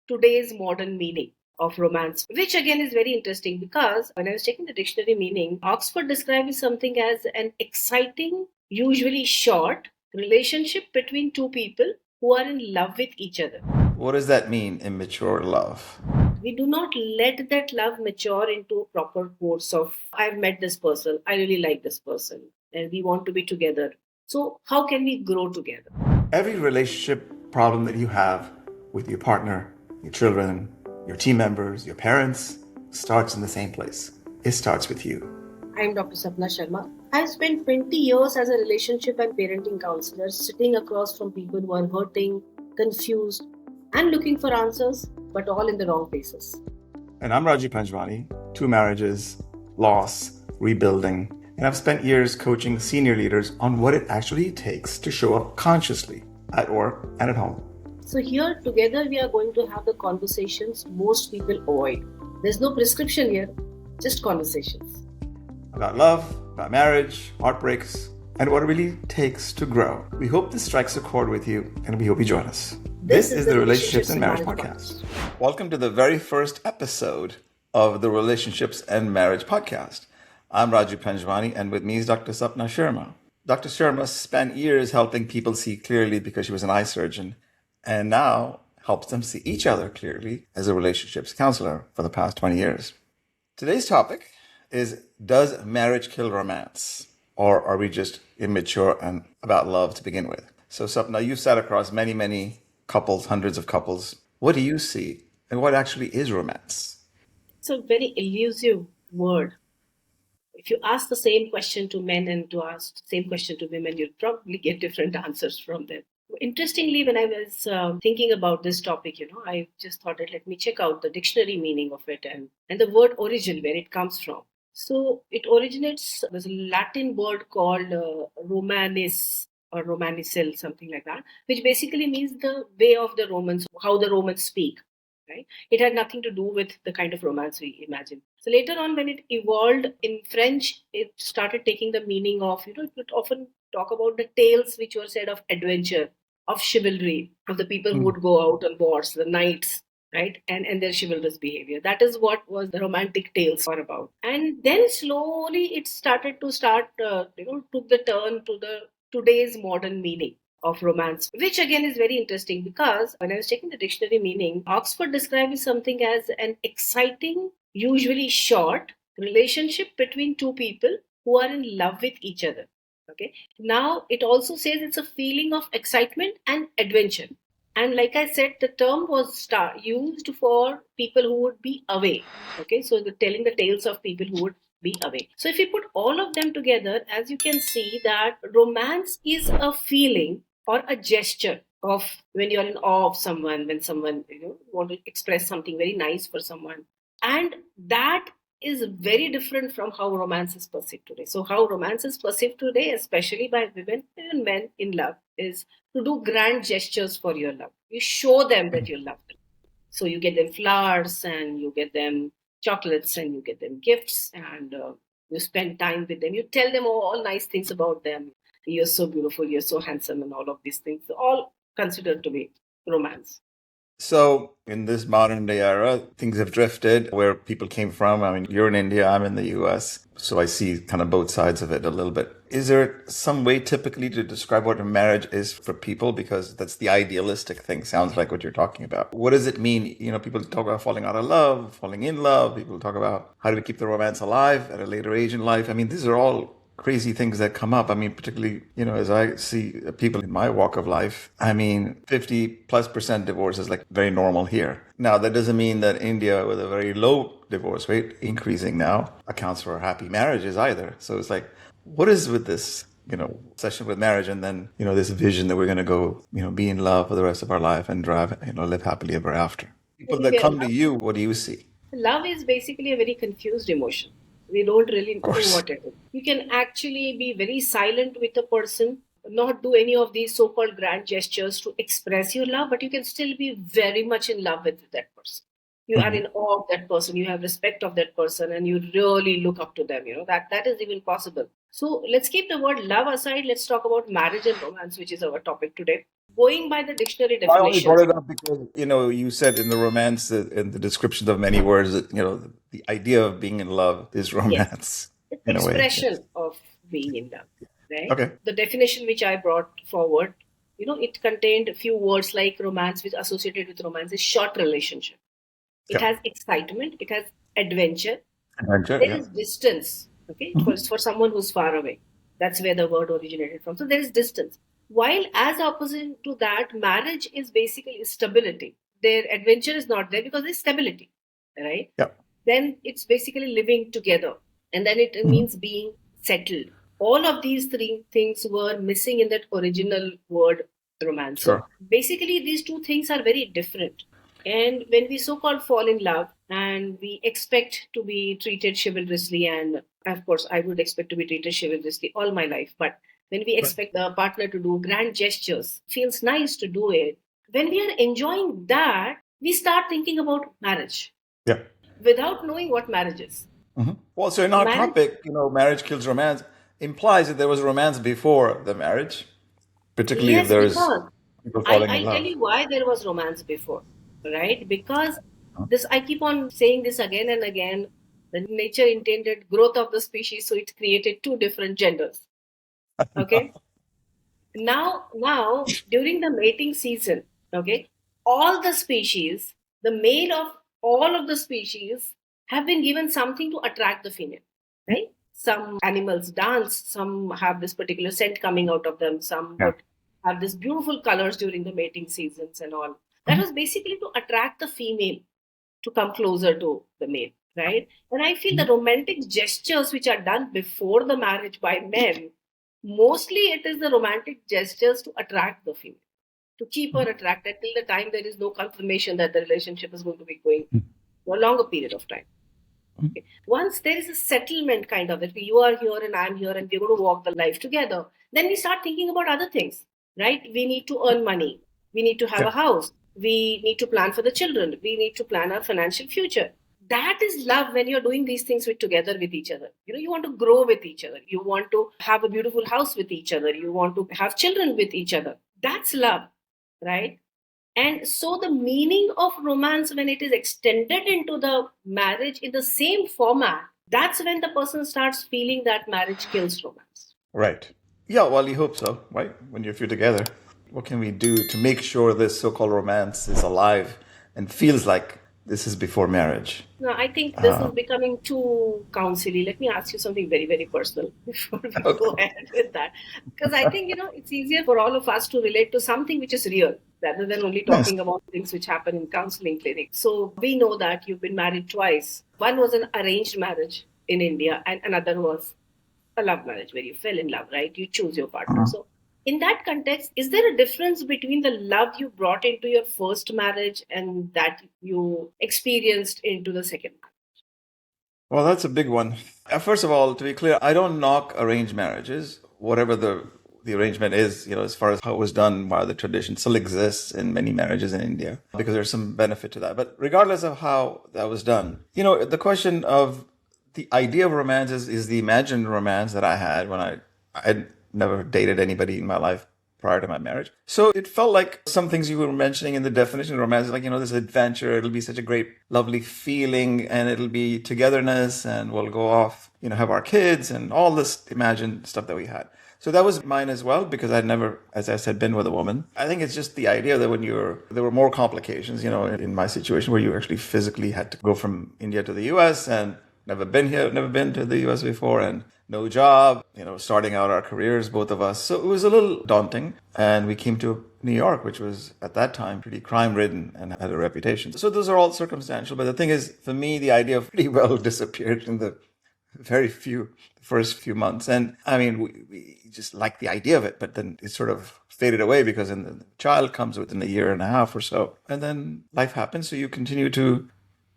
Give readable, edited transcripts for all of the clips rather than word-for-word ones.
today's modern meaning of romance, which again is very interesting because when I was checking the dictionary meaning, Oxford describes something as an exciting, usually short, relationship between two people who are in love with each other. What does that mean, immature love? We do not let that love mature into a proper course of I've met this person, I really like this person, and we want to be together. So, how can we grow together? Every relationship problem that you have with your partner, your children, your team members, your parents starts in the same place. It starts with you. I'm Dr. Sapna Sharma. I've spent 20 years as a relationship and parenting counselor, sitting across from people who are hurting, confused, and looking for answers, but all in the wrong places. And I'm Raji Panjwani, 2 marriages, loss, rebuilding, and I've spent years coaching senior leaders on what it actually takes to show up consciously at work and at home. So, here together we are going to have the conversations most people avoid. There's no prescription here, just conversations. About love, about marriage, heartbreaks, and what it really takes to grow. We hope this strikes a chord with you, and we hope you join us. This is the Relationships and Marriage Podcast. Welcome to the very first episode of the Relationships and Marriage Podcast. I'm Raju Panjwani, and with me is Dr. Sapna Sharma. Dr. Sharma spent years helping people see clearly because she was an eye surgeon, and now helps them see each other clearly as a relationships counselor for the past 20 years. Today's topic is, does marriage kill romance? Or are we just immature and about love to begin with? So Sapna, you've sat across many couples, hundreds of couples. What do you see? And what actually is romance? It's a very elusive word. If you ask the same question to men and to ask the same question to women, you'll probably get different answers from them. Interestingly, when I was thinking about this topic, I just thought that let me check out the dictionary meaning of it and the word origin, where it comes from. So it originates, there's a Latin word called romanis or romanicel, something like that, which basically means the way of the Romans, how the Romans speak. Right? It had nothing to do with the kind of romance we imagine. So later on, when it evolved in French, it started taking the meaning of, it would often talk about the tales which were said of adventure, of chivalry, of the people who would go out on wars, the knights, right? And their chivalrous behavior. That is what was the romantic tales were about. And then slowly it started to took the turn to the today's modern meaning of romance, which again is very interesting because when I was checking the dictionary meaning, Oxford describes something as an exciting, usually short relationship between two people who are in love with each other. Okay. Now it also says it's a feeling of excitement and adventure. And like I said, the term was used for people who would be away. Okay, so telling the tales of people who would be away. So if you put all of them together, as you can see that romance is a feeling or a gesture of when you're in awe of someone, when someone want to express something very nice for someone, and that is very different from how romance is perceived today. So how romance is perceived today, especially by women and men in love, is to do grand gestures for your love. You show them that you love them. So you get them flowers and you get them chocolates and you get them gifts and you spend time with them. You tell them all nice things about them. You're so beautiful, you're so handsome, and all of these things, all considered to be romance. So in this modern day era, things have drifted where people came from. I mean, you're in India, I'm in the US. So I see kind of both sides of it a little bit. Is there some way typically to describe what a marriage is for people? Because that's the idealistic thing, sounds like what you're talking about. What does it mean? People talk about falling out of love, falling in love. People talk about how do we keep the romance alive at a later age in life. I mean, these are all crazy things that come up. I mean, particularly, as I see people in my walk of life, 50+% divorce is like very normal here. Now, that doesn't mean that India, with a very low divorce rate, increasing now, accounts for happy marriages either. So it's like, what is with this, obsession with marriage and then, this vision that we're going to go, be in love for the rest of our life and live happily ever after. People that come to you, what do you see? Love is basically a very confused emotion. We don't really know what it is. You can actually be very silent with a person, not do any of these so-called grand gestures to express your love, but you can still be very much in love with that person. You are in awe of that person, you have respect of that person, and you really look up to them. That is even possible. So let's keep the word love aside. Let's talk about marriage and romance, which is our topic today. Going by the dictionary I only brought definitions. it up because, you said in the romance, in the description of many words, that, the idea of being in love is Yes, romance it's in a way. expression Yes. of being in love, right? Okay. The definition which I brought forward, it contained a few words like romance, which associated with romance is short relationship. It Yeah. has excitement, it has adventure, Adventure. there Yeah. is distance. Okay, Mhm. for someone who's far away, that's where the word originated from. So there is distance, while as opposite to that, marriage is basically stability. Their adventure is not there because there's stability, right? Yeah. Then it's basically living together, and then it Mhm. means being settled. All of these three things were missing in that original word romance. So Sure. basically these two things are very different. And when we so called fall in love and we expect to be treated chivalrously, and of course, I would expect to be treated chivalrously all my life, but when we Right. expect the partner to do grand gestures, feels nice to do it. When we are enjoying that, we start thinking about marriage Yeah. without knowing what marriage is. Well, so in our Marriage, topic, marriage kills romance implies that there was romance before the marriage, particularly if yes, there's because people falling in I'll tell love. you why there was romance before, right? Because this, I keep on saying this again and again. The nature intended growth of the species, so it created two different genders. Okay, now during the mating season, okay, all the species, the male of all of the species have been given something to attract the female, right? Some animals dance, some have this particular scent coming out of them, some Yeah. would have this beautiful colors during the mating seasons and all. That was basically to attract the female to come closer to the male, right? And I feel the romantic gestures which are done before the marriage by men, mostly it is the romantic gestures to attract the female, to keep her attracted till the time there is no confirmation that the relationship is going to be going for a longer period of time. Okay. Once there is a settlement kind of that you are here and I'm here and we're going to walk the life together, then we start thinking about other things, right? We need to earn money. We need to have Yeah. a house. We need to plan for the children. We need to plan our financial future. That is love when you're doing these things with together with each other. You want to grow with each other. You want to have a beautiful house with each other. You want to have children with each other. That's love, right? And so the meaning of romance, when it is extended into the marriage in the same format, that's when the person starts feeling that marriage kills romance. Right. Yeah, well, you hope so, right? When you're few together. What can we do to make sure this so-called romance is alive and feels like this is before marriage? Now, I think this is becoming too counsely. Let me ask you something very, very personal before we go Okay. ahead with that. Because I think, it's easier for all of us to relate to something which is real rather than only Nice. talking about things which happen in counseling clinics. So we know that you've been married twice. One was an arranged marriage in India, and another was a love marriage where you fell in love, right? You choose your partner. So, in that context, is there a difference between the love you brought into your first marriage and that you experienced into the second marriage? Well, that's a big one. First of all, to be clear, I don't knock arranged marriages, whatever the arrangement is, as far as how it was done by the tradition still exists in many marriages in India because there's some benefit to that. But regardless of how that was done, the question of the idea of romance is the imagined romance that I had when I had never dated anybody in my life prior to my marriage. So it felt like some things you were mentioning in the definition of romance, like, this adventure, it'll be such a great, lovely feeling, and it'll be togetherness, and we'll go off, have our kids, and all this imagined stuff that we had. So that was mine as well, because I'd never, as I said, been with a woman. I think it's just the idea that there were more complications, in my situation where you actually physically had to go from India to the US and never been to the US before, and no job, starting out our careers, both of us. So it was a little daunting. And we came to New York, which was at that time pretty crime ridden and had a reputation. So those are all circumstantial. But the thing is, for me, the idea pretty well disappeared in the first few months. And I mean, we just liked the idea of it, but then it sort of faded away because then the child comes within a year and a half or so. And then life happens. So you continue to,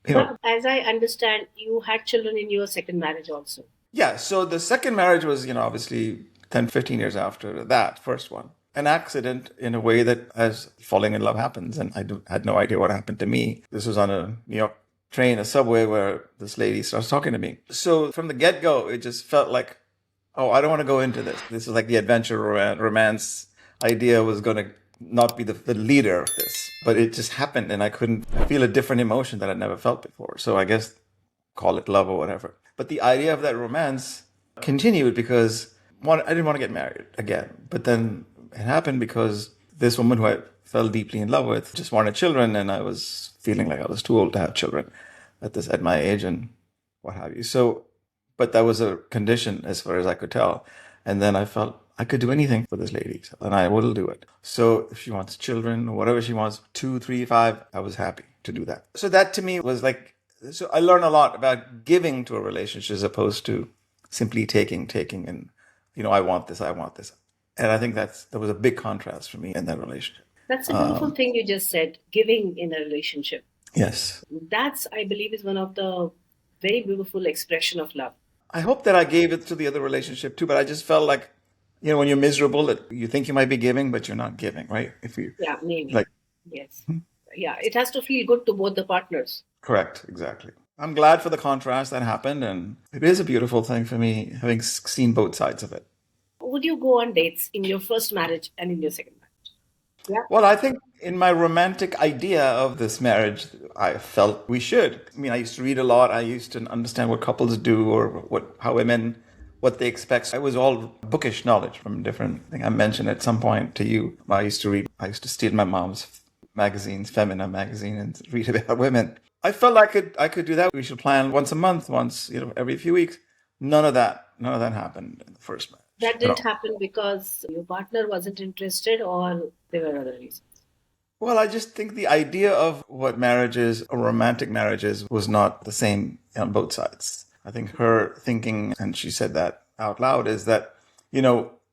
you know, But as I understand, you had children in your second marriage also. yeah. So the second marriage was, obviously 10, 15 years after that first one. An accident in a way that as falling in love happens. And had no idea what happened to me. This was on a New York train, a subway, where this lady starts talking to me. So from the get go, it just felt like Oh, I don't want to go into this. This is like the adventure romance idea was going to not be the leader of this, but it just happened, and I couldn't feel a different emotion that I'd never felt before. So I guess call it love or whatever. But the idea of that romance continued because one, I didn't want to get married again. But then it happened because this woman who I fell deeply in love with just wanted children, and I was feeling like I was too old to have children at my age and what have you. So, but that was a condition as far as I could tell. And then I felt I could do anything for this lady, and I will do it. So if she wants children, whatever she wants, two, three, five, I was happy to do that. So that to me was like, so I learned a lot about giving to a relationship as opposed to simply taking, and I want this, I want this. And I think that was a big contrast for me in that relationship. That's a beautiful thing you just said, giving in a relationship. Yes. That's, I believe, is one of the very beautiful expression of love. I hope that I gave it to the other relationship too, but I just felt like, when you're miserable, that you think you might be giving, but you're not giving, right? If you Yeah, maybe. like, Yes. Yeah, it has to feel good to both the partners. correct, exactly. I'm glad for the contrast that happened, and it is a beautiful thing for me having seen both sides of it. Would you go on dates in your first marriage and in your second marriage? Yeah. Well, I think in my romantic idea of this marriage, I felt we should. I mean, I used to read a lot. I used to understand what couples do or how women, what they expect. It was all bookish knowledge from different, I think I mentioned at some point to you. I used to steal my mom's magazines, feminine magazine, and read about women. I felt I could do that. We should plan once a month, once, every few weeks. None of that happened in the first marriage That at didn't all. happen because your partner wasn't interested or there were other reasons. Well, I just think the idea of what marriage is, a romantic marriage is, was not the same on both sides. I think her thinking, and she said that out loud, is that,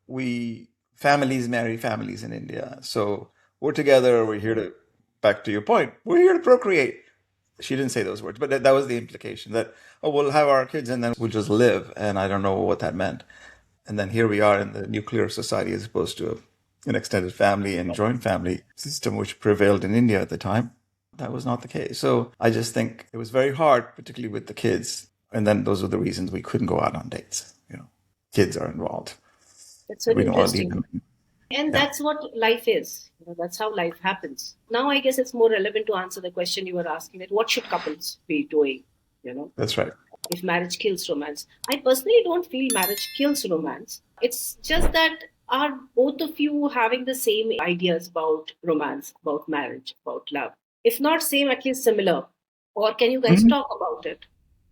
we families marry families in India. So we're together, we're here to, back to your point, we're here to procreate. She didn't say those words, but that was the implication that, oh, we'll have our kids and then we'll just live. And I don't know what that meant. And then here we are in the nuclear society as opposed to an extended family and joint family system, which prevailed in India at the time. That was not the case. So I just think it was very hard, particularly with the kids. And then those are the reasons we couldn't go out on dates. Kids are involved. That's We very don't want to leave interesting. them. And Yeah, that's what life is. That's how life happens. Now, I guess it's more relevant to answer the question you were asking, that what should couples be doing? You know, that's right. if marriage kills romance. I personally don't feel marriage kills romance. It's just that are both of you having the same ideas about romance, about marriage, about love? If not same, at least similar. Or can you guys Mhm. talk about it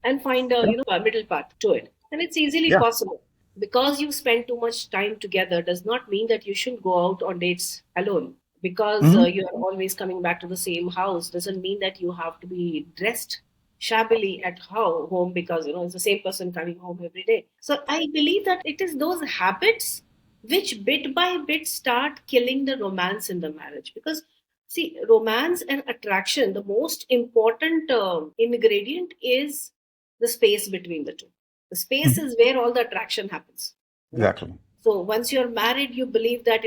and find a Yeah. a middle path to it? And it's easily Yeah. possible. Because you spend too much time together does not mean that you should go out on dates alone. Because Mhm. you are always coming back to the same house doesn't mean that you have to be dressed shabbily at home because it's the same person coming home every day. So I believe that it is those habits which bit by bit start killing the romance in the marriage. Because see, romance and attraction, the most important ingredient is the space between the two. The space Mhm. is where all the attraction happens. you know Exactly. so once you're married, you believe that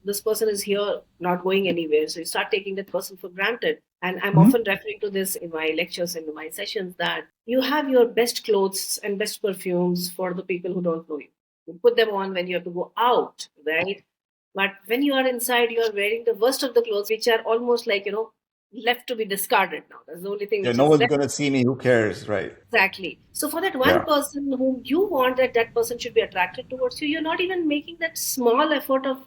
this person is here, not going anywhere, so you start taking that person for granted. And I'm Mhm. often referring to this in my lectures and in my sessions, that you have your best clothes and best perfumes for the people who don't know you. You put them on when you have to go out, right? But when you are inside, you are wearing the worst of the clothes, which are almost like left to be discarded. Now that's the only thing Yeah, which no is one's left. going to see me. Who cares? Right. Exactly. So for that one Yeah. person whom you want that person should be attracted towards you, you're not even making that small effort of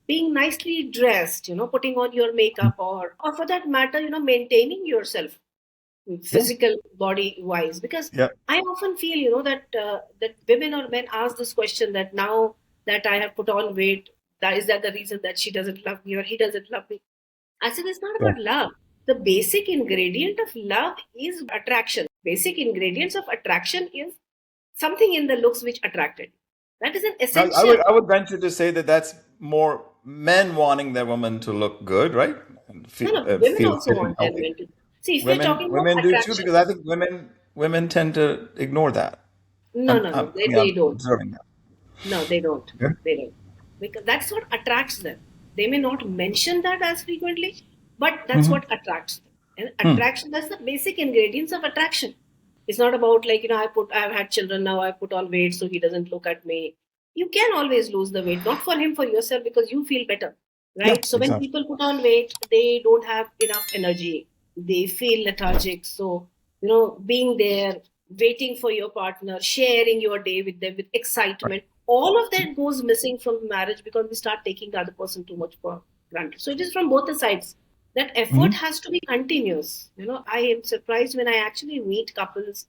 being nicely dressed, putting on your makeup, or for that matter, maintaining yourself Yeah. physical body wise. Because Yeah. I often feel, that women or men ask this question, that now that I have put on weight, that the reason that she doesn't love me or he doesn't love me? I said it's not Yeah. about love. The basic ingredient of love is attraction. Basic ingredients of attraction is something in the looks which attracted. That is an I, I essential. would I would venture to say that that's more men wanting their woman to look good, right? And No, feel, no, women feel also fit and want their healthy. men to. See, if we're Women talking about women do too attraction, because I think women tend to ignore that. no, no, no, I mean, they I'm don't. observing that. No, they don't. Yeah. They don't. Because that's what attracts them. They may not mention that as frequently, but that's Hmm. what attracts them. And attraction, that's the basic ingredients of attraction. It's not about like, I've had children now, I put on weight so he doesn't look at me. You can always lose the weight, not for him, for yourself, because you feel better, Yeah, right? So when exactly. people put on weight, they don't have enough energy. They feel lethargic. So, being there, waiting for your partner, sharing your day with them with excitement, all of that goes missing from marriage because we start taking the other person too much for granted. So it is from both the sides. That effort Hmm. has to be continuous. I am surprised when I actually meet couples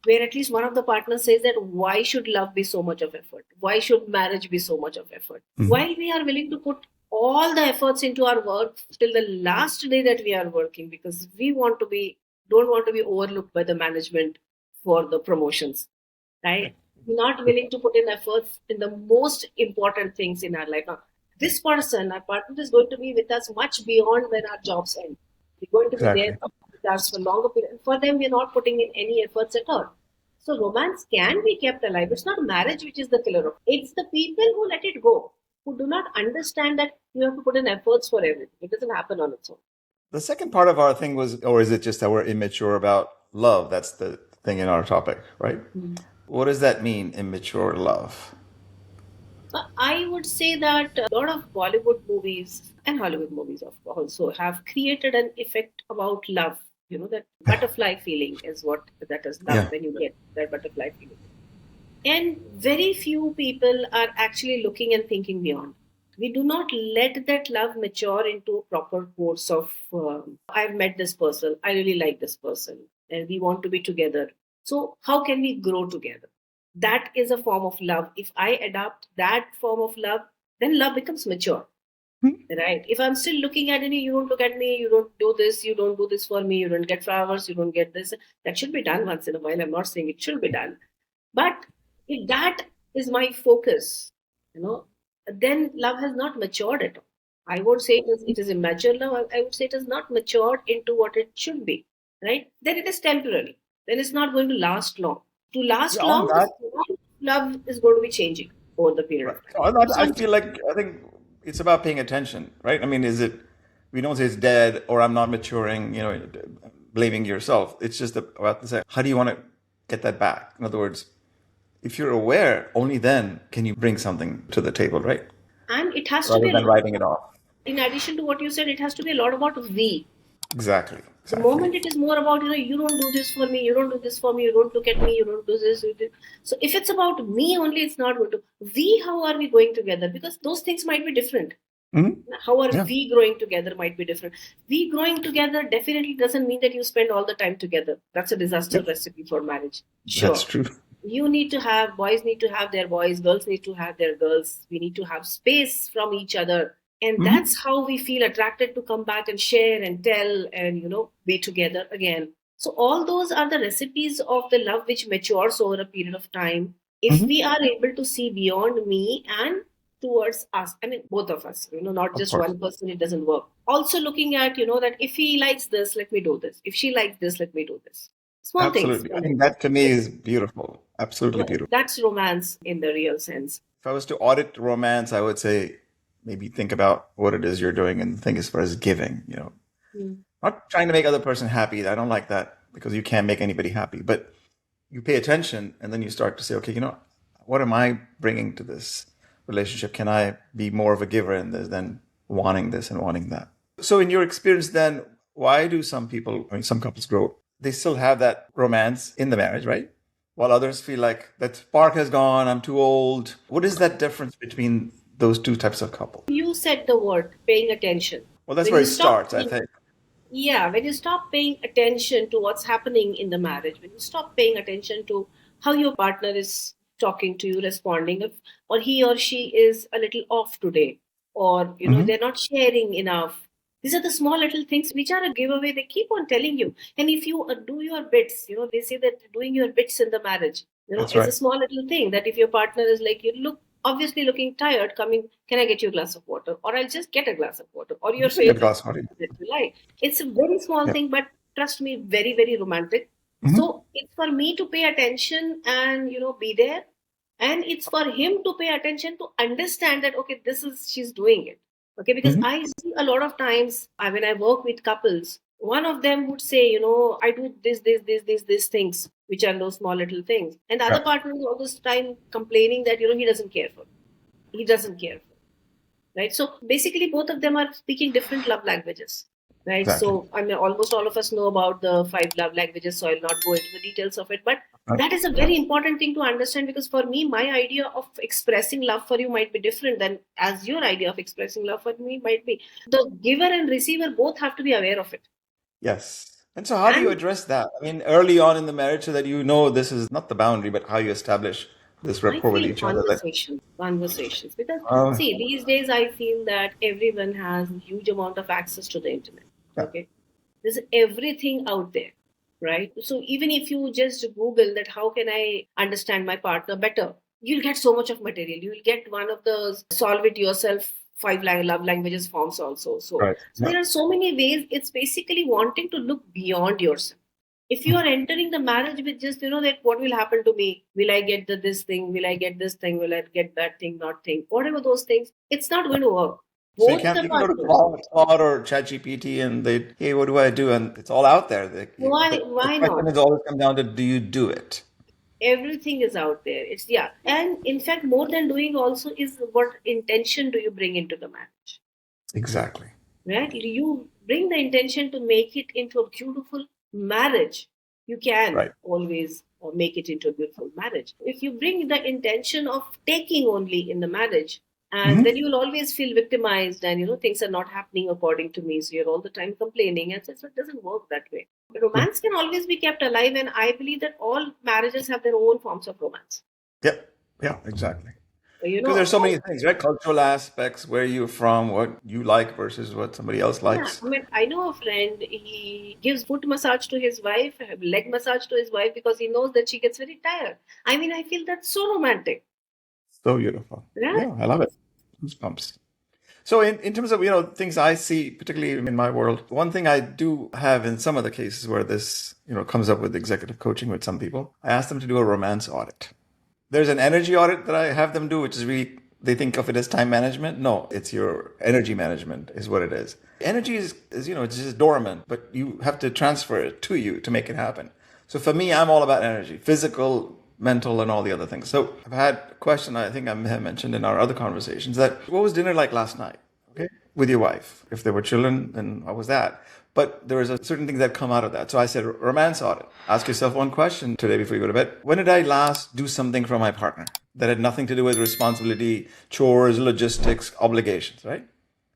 where at least one of the partners says that why should love be so much of effort? Why should marriage be so much of effort? Hmm. Why we are willing to put all the efforts into our work till the last day that we are working because we want to be don't want to be overlooked by the management for the promotions, right? We're not willing to put in efforts in the most important things in our life. Now, this person, our partner, is going to be with us much beyond when our jobs end. We're going to be there Exactly. with us for longer period. For them, we're not putting in any efforts at all. So romance can be kept alive. It's not marriage which is the killer of it. It's the people who let it go, who do not understand that you have to put in efforts for everything. It doesn't happen on its own. The second part of our thing was, or is it just that we're immature about love? That's the thing in our topic, right? What does that mean, immature love? I would say that a lot of Bollywood movies and Hollywood movies also have created an effect about love. That butterfly feeling is what that is love Yeah. when you get that butterfly feeling. And very few people are actually looking and thinking beyond. We do not let that love mature into a proper course of, I've met this person, I really like this person, and we want to be together. So, how can we grow together? That is a form of love. If I adopt that form of love, then love becomes mature. Right. If I'm still looking at any, you don't look at me, you don't do this, you don't do this for me, you don't get flowers, you don't get this. That should be done once in a while. I'm not saying it should be done. But if that is my focus, you know, then love has not matured at all. I would say it is immature love. I would say it is not matured into what it should be, right? Then it is temporary. Then it's not going to last long. To Yeah, last on long, the that, form of love is going to be changing over the period right. of time. On that, I Some feel like I think it's about paying attention, right? I mean, is it? We don't say it's dead or I'm not maturing. Blaming yourself. It's just about to say, how do you want to get that back? In other words, if you're aware, only then can you bring something to the table, right? and it has to Rather be a than lot. writing it off. In addition to what you said, it has to be a lot about we. Exactly. The Exactly. moment it is more about, you don't do this for me, you don't do this for me, you don't look at me, you don't do this. You do. So if it's about me only, it's not going to. We, how are we going together? Because those things might be different. Hmm. How are Yeah, we growing together might be different. We growing together definitely doesn't mean that you spend all the time together. That's a disaster yep, recipe for marriage. that's Sure. true. You need to have, boys need to have their boys, girls need to have their girls. We need to have space from each other. And Hmm. that's how we feel attracted to come back and share and tell and, be together again. So, all those are the recipes of the love which matures over a period of time. If Hmm. we are able to see beyond me and towards us, I mean, both of us, not Of just course. one person, it doesn't work. Also, looking at, that if he likes this, let me do this. If she likes this, let me do this. Small things. Absolutely. I think that to me is beautiful. Absolutely beautiful. That's romance in the real sense. If I was to audit romance, I would say maybe think about what it is you're doing and think as far as giving, Mm. not trying to make other person happy. I don't like that because you can't make anybody happy, but you pay attention and then you start to say, okay, what am I bringing to this relationship? Can I be more of a giver in this than wanting this and wanting that? So in your experience then, why do some people, I mean, some couples grow, they still have that romance in the marriage, right? While others feel like that spark has gone, I'm too old. What is that difference between those two types of couples? You said the word paying attention. Well, that's When where you it stop starts, I think. Yeah, when you stop paying attention to what's happening in the marriage, when you stop paying attention to how your partner is talking to you, responding, if, or he or she is a little off today, or Hmm. they're not sharing enough. These are the small little things which are a giveaway. They keep on telling you, and if you do your bits, they say that doing your bits in the marriage, That's is a right. small little thing. That if your partner is like, you look obviously looking tired, coming, can I get you a glass of water, or I'll just get a glass of water, or your Just get a favorite glass of water. that you like. It's a very small Yeah. thing, but trust me, very, very romantic. Hmm. So it's for me to pay attention and be there. And it's for him to pay attention to understand that okay, this is she's doing it. Okay, because Hmm. I see a lot of times when I work with couples, one of them would say, I do this, these things. which are those small little things. And the other Yeah, partner is all this time complaining that, he doesn't care for. He doesn't care for. Right. So basically, both of them are speaking different love languages. Right. exactly. So, I mean, almost all of us know about the five love languages, so I'll not go into the details of it. But Right. that is a Yeah. very important thing to understand, because for me, my idea of expressing love for you might be different than as your idea of expressing love for me might be. The giver and receiver both have to be aware of it. Yes. And so, how do you And address that? I mean, early on in the marriage, so that you know this is not the boundary, but how you establish this I rapport with feel each other. That, conversations, because uh, see, these days I feel that everyone has a huge amount of access to the internet. yeah, Okay, there's everything out there, right? So even if you just Google that, how can I understand my partner better, you'll get so much of material. You'll get one of the solve it yourself love languages forms also. So right. so Yeah. there are so many ways. It's basically wanting to look beyond yourself. If you are entering the marriage with just, that what will happen to me, will I get this thing, will I get this thing, will I get that thing, not thing, whatever those things, it's not going to work. So you Both can't the you can go to partners. Claude or ChatGPT and they, hey, what do I do? And it's all out there. The Why question not? has always come down to, do you do it? Everything is out there. It's, yeah. And in fact, more than doing also is, what intention do you bring into the marriage? Exactly. Right? You bring the intention to make it into a beautiful marriage. You can Right. always make it into a beautiful marriage. If you bring the intention of taking only in the marriage, and then Hmm. you will always feel victimized, and things are not happening according to me. So you're all the time complaining, and so it doesn't work that way. Yeah. Romance can always be kept alive, and I believe that all marriages have their own forms of romance. Yep. Yeah, exactly. So, Because there's so many things, right? Cultural aspects, where you're from, what you like versus what somebody else yeah, likes. I mean, I know a friend, he gives foot massage to his wife, leg massage to his wife, because he knows that she gets very tired. I mean, I feel that's so romantic, So beautiful. right? Yeah, I love it. Goosebumps. So in terms of, things I see, particularly in my world, one thing I do have in some of the cases where this, comes up with executive coaching with some people, I ask them to do a romance audit. There's an energy audit that I have them do, which is really, they think of it as time management. No, it's your energy management is what it is. Energy is it's just dormant, but you have to transfer it to you to make it happen. So for me, I'm all about energy, physical, mental, and all the other things. So I've had a question I think I may have mentioned in our other conversations, that what was dinner like last night? Okay, with your wife. If there were children, then how was that? But there is a certain things that come out of that. So I said, romance audit. Ask yourself one question today before you go to bed. When did I last do something for my partner that had nothing to do with responsibility, chores, logistics, obligations, right?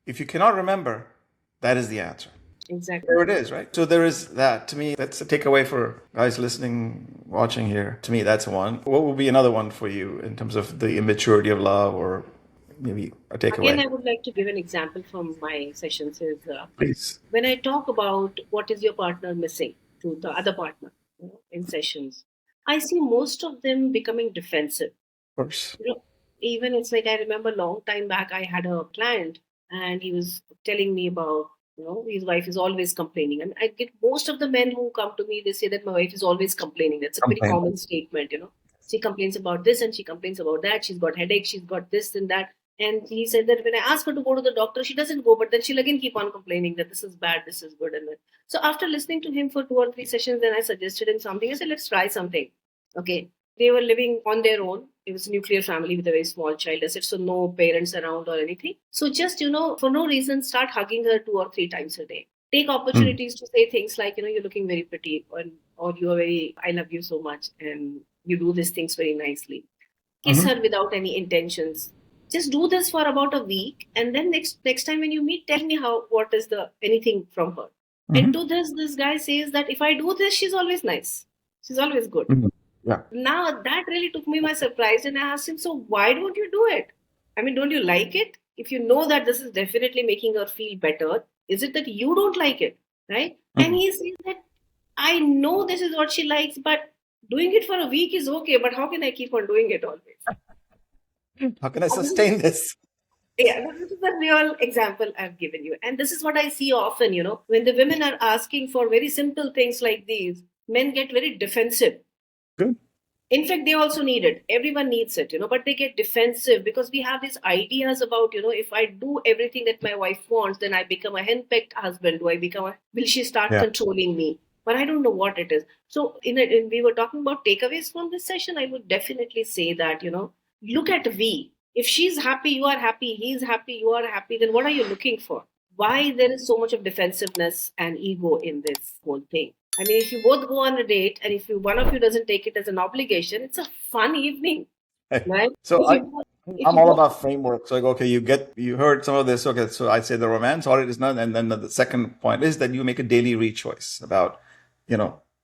If you cannot remember, that is the answer. Exactly. There it is, right? So there is that. To me, that's a takeaway for guys listening, watching here. To me, that's one. What would be another one for you in terms of the immaturity of love, or maybe a Again, takeaway? I would like to give an example from my sessions. Is Please. when I talk about what is your partner missing to the other partner, in sessions, I see most of them becoming defensive. Of course. Even it's like, I remember a long time back, I had a client, and he was telling me about, his wife is always complaining. And I get most of the men who come to me, they say that my wife is always complaining. That's a pretty Complain. common statement. She complains about this and she complains about that. She's got headaches, she's got this and that. And he said that when I ask her to go to the doctor, she doesn't go, but then she'll again keep on complaining that this is bad, this is good. And then, so after listening to him for 2 or 3 sessions, then I suggested him something. I said, let's try something. Okay. They were living on their own. It was a nuclear family with a very small child. I said, so no parents around or anything. So just, for no reason, start hugging her 2 or 3 times a day. Take Mm. opportunities to say things like, you're looking very pretty, or you're very, I love you so much, and you do these things very nicely. Kiss Hmm. her without any intentions. Just do this for about a week, and then next time when you meet, tell me what is the anything from her. And Hmm. to this guy says that if I do this, she's always nice. She's always good. Hmm. Yeah. Now that really took me by surprise, and I asked him, so why don't you do it? I mean, don't you like it? If you know that this is definitely making her feel better, is it that you don't like it? Right? And Hmm. he says that I know this is what she likes, but doing it for a week is okay, but how can I keep on doing it always? How can I And this is, sustain this? yeah, this is a real example I've given you. And this is what I see often, when the women are asking for very simple things like these, men get very defensive. Good. In fact, they also need it. Everyone needs it, but they get defensive because we have these ideas about, if I do everything that my wife wants, then I become a henpecked husband. Do I become will she start Yeah. controlling me? but I don't know what it is. So, we were talking about takeaways from this session. I would definitely say that, look at we. If she's happy, you are happy. He's happy, you are happy. Then what are you looking for? Why there is so much of defensiveness and ego in this whole thing? I mean, if you both go on a date and if one of you doesn't take it as an obligation, it's a fun evening, right? So If if I'm you all both about framework. So like, okay, you heard some of this. Okay, so I'd say the romance audit is not, and then the second point is that you make a daily re-choice about,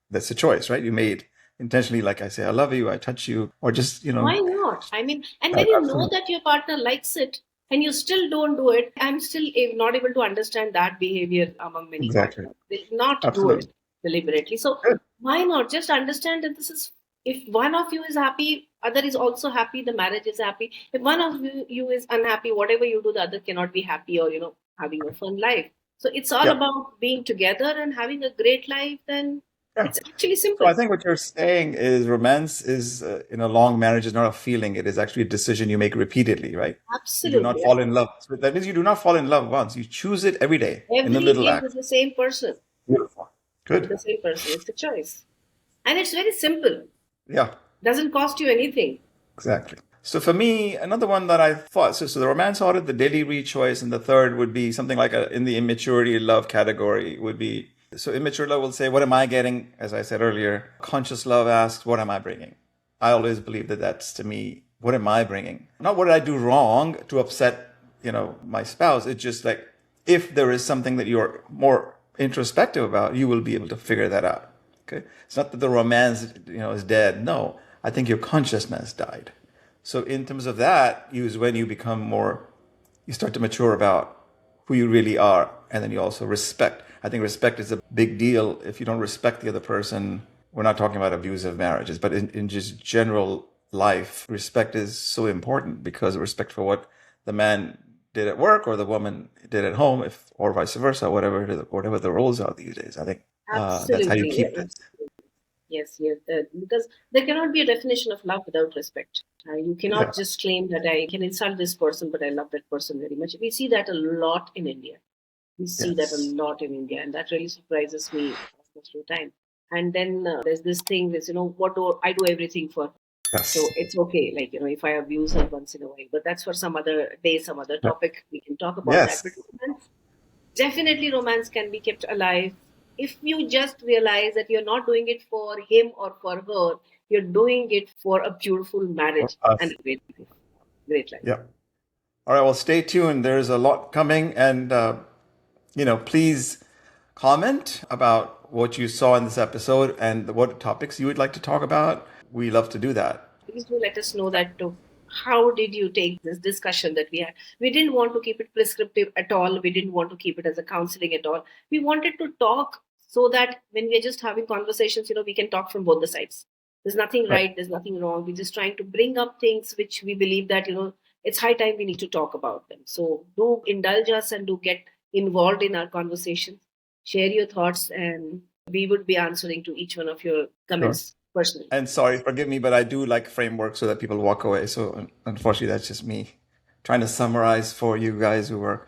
that's a choice, right? You made intentionally, like I say, I love you, I touch you, or just, Why not? I mean, and when you know absolutely, that your partner likes it and you still don't do it, I'm still not able to understand that behavior among many exactly, partners. They not do it absolutely, deliberately. So good, why not just understand that this is, if one of you is happy, other is also happy, the marriage is happy. If one of you is unhappy, whatever you do, the other cannot be happy or, having a fun life. So it's all yeah. about being together and having a great life. Then Yeah. it's actually So simple. I think what you're saying is romance is, in a long marriage is not a feeling. It is actually a decision you make repeatedly, right? You do not Absolutely. fall in love. So that means you do not fall in love once. You choose it every day in the Every little day with acts. the same person. Beautiful. With Good. the same person. It's a choice. And it's very simple. Yeah, Doesn't cost you anything. exactly. So for me, another one that I thought, so the romance audit, the daily re-choice, and the third would be something like in the immaturity love category would be, so immature love will say, what am I getting? As I said earlier, conscious love asks, what am I bringing? I always believe that that's to me, what am I bringing? Not what did I do wrong to upset, my spouse. It's just like, if there is something that you're more introspective about, you will be able to figure that out. Okay. It's not that the romance, is dead. No, I think your consciousness died. So in terms of that, is when you become more, you start to mature about who you really are, and then you also respect. I think respect is a big deal. If you don't respect the other person, we're not talking about abusive marriages, but in just general life, respect is so important because respect for what the man did at work or the woman did at home, if or vice versa, whatever the roles are these days. I think that's how you Absolutely. keep this. Yes, yes. Because there cannot be a definition of love without respect. You Yeah. cannot just claim that I can insult this person, but I love that person very much. We see that a lot in India. We see that a Yes. lot in India, and that really surprises me most of the time. And then there's this thing, this, what do I do everything for? Yes. So it's okay, like, if I abuse her once in a while, but that's for some other day, some other Yeah. topic. We can talk about that. Yes. But romance, definitely, romance can be kept alive if you just realize that you're not doing it for him or for her. You're doing it for a beautiful For marriage and us. a great life. Yeah. All right. Well, stay tuned. There's a lot coming, and please comment about what you saw in this episode and what topics you would like to talk about. We love to do that. Please do let us know that too. How did you take this discussion that we had? We didn't want to keep it prescriptive at all. We didn't want to keep it as a counseling at all. We wanted to talk so that when we're just having conversations, we can talk from both the sides. There's nothing Right. right, there's nothing wrong. We're just trying to bring up things which we believe that, it's high time we need to talk about them. So do indulge us and do get involved in our conversation. Share your thoughts, and we would be answering to each one of your Sure. comments personally. And sorry, forgive me, but I do like framework so that people walk away. So unfortunately, that's just me trying to summarize for you guys who are,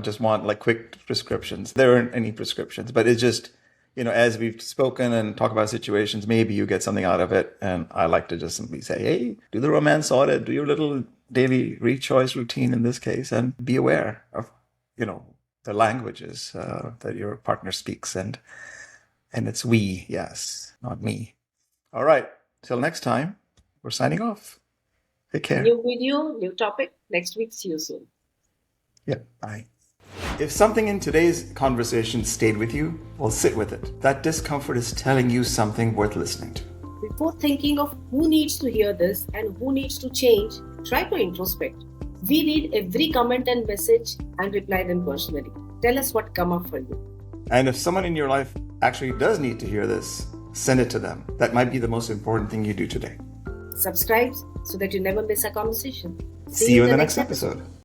just want like quick prescriptions. There aren't any prescriptions, but it's just, as we've spoken and talk about situations, maybe you get something out of it. And I like to just simply say, hey, do the romance audit, do your little daily re-choice routine in this case, and be aware of, the languages that your partner speaks. And it's we, yes, not me. All right. Till next time, we're signing off. Take care. New video, new topic. Next week. See you soon. Yeah. Bye. If something in today's conversation stayed with you, well, sit with it. That discomfort is telling you something worth listening to. Before thinking of who needs to hear this and who needs to change, try to introspect. We read every comment and message and reply them personally. Tell us what come up for you. And if someone in your life actually does need to hear this, send it to them. That might be the most important thing you do today. Subscribe so that you never miss a conversation. See you in the next episode.